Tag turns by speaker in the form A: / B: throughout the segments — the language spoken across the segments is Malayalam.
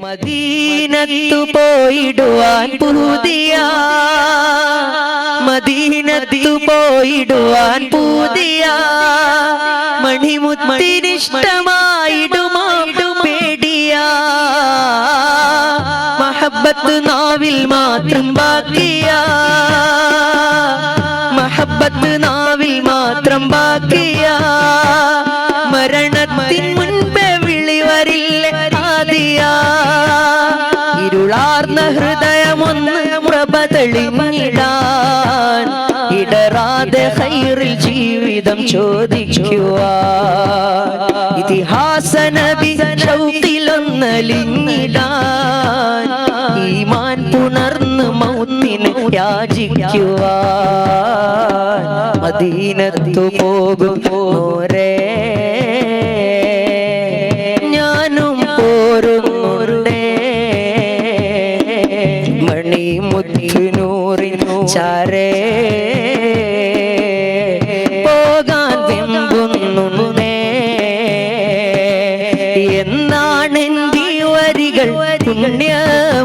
A: മദീനത്തു പോയിടുവാൻ പൂതിയ, മദീനത്തു പോയിടുവാൻ പൂതിയ, മണിമുത്തിനിഷ്ടമായിടുമോ പേടിയ, മഹബ്ബത്ത് നാവിൽ മാത്രം ബാക്കിയ, മഹബ്ബത്ത് നാവിൽ മാത്രം ബാക്കിയ, മരണത്തിൻ മുൻപേ വിളി വരില്ല ആദിയ, ഇരുളാർന്ന ഹൃദയമൊന്ന് പ്രഭ തെളിഞ്ഞിടാൻ, ഇടറാതെ ഖൈറിൽ ജീവിതം ചോദിക്കുവാൻ, ഇതിഹാസ നബി ഷൗഖിലൊന്നലിഞ്ഞിടാൻ, ഈമാൻ പുണർന്ന് മൗത്തിനെ യാചിക്കുവാൻ, മദീനത്തു പോകുന്നോരേ ഞാനും പോരുന്നുണ്ടേ, മണിമുത്തുനൂറിനു ചാരേ പോകാൻ വെമ്പുന്നുണ്ടേ, എന്നാണെന്റെ വരികൾ പുണ്യ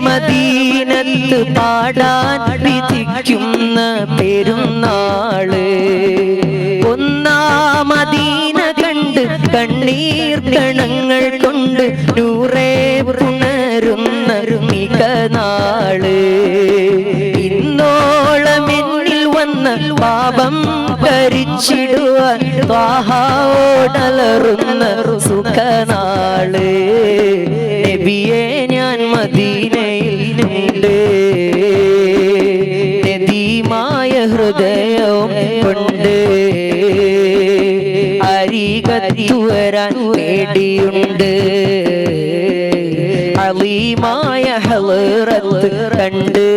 A: മദീനത്ത് പാടാൻ വിധിക്കുന്ന പെരുന്നാള്, ഒന്നാം മദീന കണ്ട് കണ്ണീർ കണങ്ങൾ കൊണ്ട് നൂറേ പുണരുന്ന മിക നാള്, ഇന്നോളം എന്നിൽ വന്ന പാപം കരിച്ചിടുവാൻ ത്വാഹാവോടലറുന്ന സുഖനാള്, നബിയെ ഞാൻ മദീനയിലുണ്ട്, നദീമായ ഹൃദയവും കൊണ്ട്, അരികത്തു വരാൻ പേടിയുണ്ട്, അളീമായ ഹളറത്ത് കണ്ട്